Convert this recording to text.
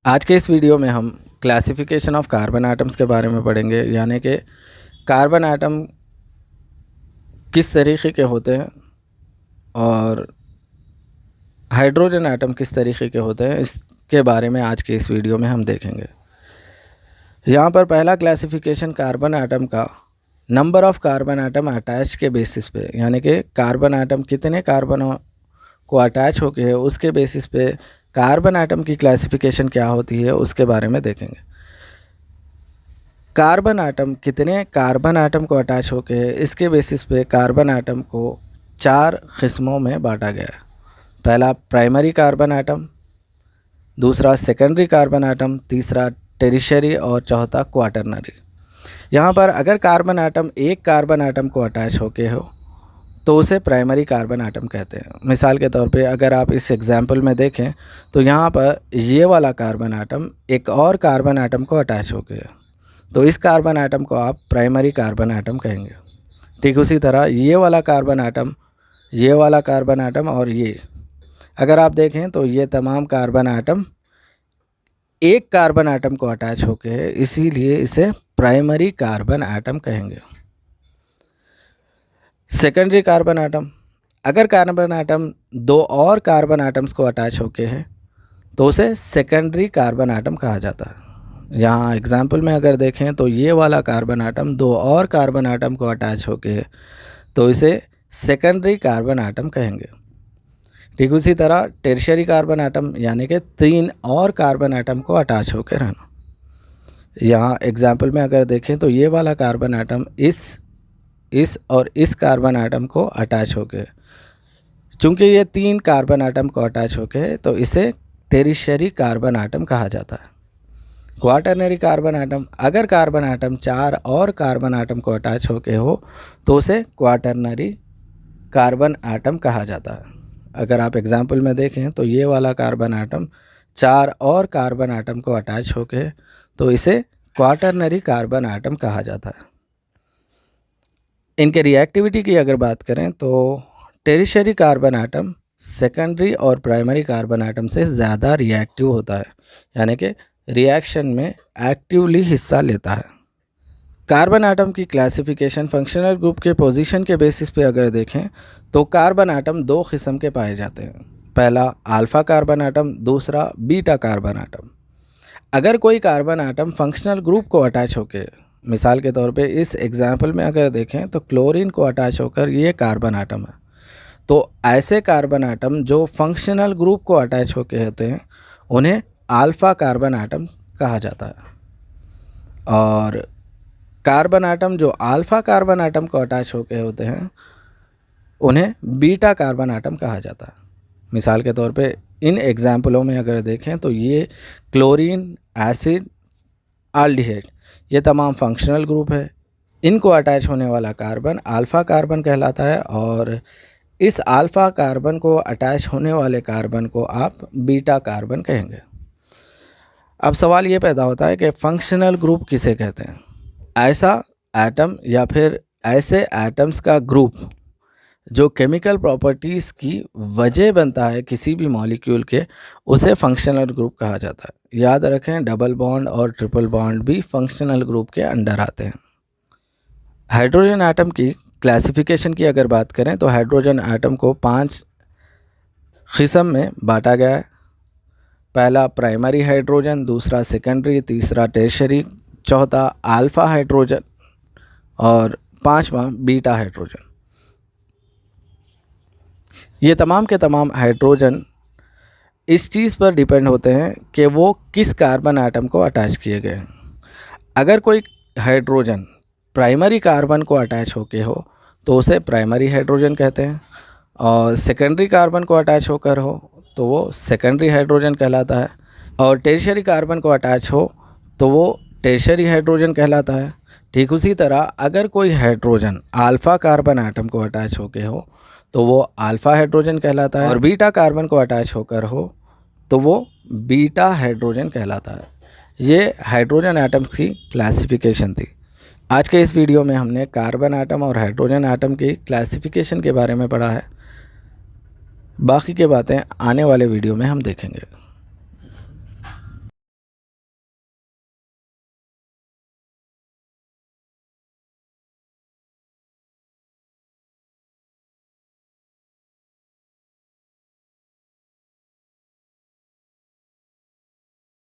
आज के इस वीडियो में हम क्लासिफिकेशन ऑफ कार्बन आटम्स के बारे में पढ़ेंगे, यानी कि कार्बन आटम किस तरीके के होते हैं और हाइड्रोजन आटम किस तरीके के होते हैं, इसके बारे में आज के इस वीडियो में हम देखेंगे। यहाँ पर पहला क्लासिफिकेशन कार्बन आटम का number of carbon atom attach के बेसिस पे, यानी कि कार्बन आटम कितने कार्बनों को अटैच होके है उसके बेसिस पे कार्बन आटम की क्लासिफिकेशन क्या होती है उसके बारे में देखेंगे। कार्बन आटम कितने कार्बन आटम को अटैच होके है इसके बेसिस पे कार्बन आटम को 4 किस्मों में बांटा गया है। पहला प्राइमरी कार्बन आटम, दूसरा सेकेंडरी कार्बन आटम, तीसरा टेरिशरी और चौथा क्वाटरनरी। यहाँ पर अगर कार्बन आटम एक कार्बन आटम को अटैच होके हो तो उसे प्राइमरी कार्बन आटम कहते हैं। मिसाल के तौर पे अगर आप इस एग्जाम्पल में देखें तो यहाँ पर ये वाला कार्बन आटम एक और कार्बन आटम को अटैच हो गया, तो इस कार्बन आटम को आप प्राइमरी कार्बन आटम कहेंगे। ठीक उसी तरह ये वाला कार्बन आटम, ये वाला कार्बन आटम और ये अगर आप देखें तो ये तमाम कार्बन आटम एक कार्बन आटम को अटैच होके है, इसीलिए इसे प्राइमरी कार्बन आटम कहेंगे। सेकेंडरी कार्बन आटम, अगर कार्बन आटम 2 और कार्बन आटम्स को अटैच होके है तो उसे सेकेंडरी कार्बन आटम कहा जाता है। यहाँ एग्जाम्पल में अगर देखें तो ये वाला कार्बन आटम 2 और कार्बन आटम को अटैच होके है तो इसे सेकेंडरी कार्बन आटम कहेंगे। ठीक उसी तरह टेरिशरी कार्बन आटम, यानी कि 3 और कार्बन आटम को अटैच होकर रहना। यहाँ एग्जाम्पल में अगर देखें तो ये वाला कार्बन आटम इस और इस कार्बन आटम को अटैच हो गए। चूँकि ये 3 कार्बन आटम को अटैच हो गए तो इसे टेरिशरी कार्बन आटम कहा जाता है। क्वाटरनरी कार्बन आटम, अगर कार्बन आटम 4 और कार्बन आटम को अटैच होके हो तो उसे क्वाटरनरी कार्बन आटम कहा जाता है। अगर आप एग्जाम्पल में देखें तो ये वाला कार्बन आटम 4 और कार्बन आटम को अटैच होके तो इसे क्वाटरनरी कार्बन आटम कहा जाता है। इनके रिएक्टिविटी की अगर बात करें तो टेरिशरी कार्बन आटम सेकेंडरी और प्राइमरी कार्बन आटम से ज़्यादा रिएक्टिव होता है, यानी कि रिएक्शन में एक्टिवली हिस्सा लेता है। कार्बन आटम की क्लासिफिकेशन फंक्शनल ग्रुप के पोजीशन के बेसिस पे अगर देखें तो कार्बन आटम 2 किस्म के पाए जाते हैं। पहला अल्फ़ा कार्बन आटम, दूसरा बीटा कार्बन आटम। अगर कोई कार्बन आटम फंक्शनल ग्रुप को अटैच होकर, मिसाल के तौर पे इस एग्जाम्पल में अगर देखें तो क्लोरीन को अटैच होकर ये कार्बन आटम है, तो ऐसे कार्बन आटम जो फंक्शनल ग्रुप को अटैच होके होते हैं उन्हें अल्फ़ा कार्बन आटम कहा जाता है, और कार्बन आटम जो अल्फ़ा कार्बन आटम को अटैच होके होते हैं उन्हें बीटा कार्बन आटम कहा जाता है। मिसाल के तौर पे इन एग्जाम्पलों में अगर देखें तो ये क्लोरीन, एसिड, एल्डिहाइड, ये तमाम फंक्शनल ग्रुप है। इनको अटैच होने वाला कार्बन अल्फ़ा कार्बन कहलाता है, और इस अल्फ़ा कार्बन को अटैच होने वाले कार्बन को आप बीटा कार्बन कहेंगे। अब सवाल ये पैदा होता है कि फंक्शनल ग्रुप किसे कहते हैं। ऐसा एटम या फिर ऐसे एटम्स का ग्रुप जो केमिकल प्रॉपर्टीज़ की वजह बनता है किसी भी मॉलिक्यूल के, उसे फंक्शनल ग्रुप कहा जाता है। याद रखें, डबल बॉन्ड और ट्रिपल बॉन्ड भी फंक्शनल ग्रुप के अंडर आते हैं। हाइड्रोजन एटम की क्लासिफिकेशन की अगर बात करें तो हाइड्रोजन एटम को 5 किस्म में बांटा गया है। पहला प्राइमरी हाइड्रोजन, दूसरा सेकेंडरी, तीसरा टेरिशरी, चौथा अल्फ़ा हाइड्रोजन और 5वां बीटा हाइड्रोजन। ये तमाम के तमाम हाइड्रोजन इस चीज़ पर डिपेंड होते हैं कि वो किस कार्बन आटम को अटैच किए गए हैं। अगर कोई हाइड्रोजन प्राइमरी कार्बन को अटैच होके हो तो उसे प्राइमरी हाइड्रोजन कहते हैं, और सेकेंडरी कार्बन को अटैच होकर हो तो वो सेकेंडरी हाइड्रोजन कहलाता है, और टेरिशरी कार्बन को अटैच हो तो वो टेरिशरी हाइड्रोजन कहलाता है। ठीक उसी तरह अगर कोई हाइड्रोजन अल्फ़ा कार्बन आटम को अटैच होके हो तो वो अल्फ़ा हाइड्रोजन कहलाता है, और बीटा कार्बन को अटैच होकर हो तो वो बीटा हाइड्रोजन कहलाता है। ये हाइड्रोजन आटम की क्लासिफिकेशन थी। आज के इस वीडियो में हमने कार्बन आटम और हाइड्रोजन आटम की क्लासिफिकेशन के बारे में पढ़ा है। बाकी की बातें आने वाले वीडियो में हम देखेंगे।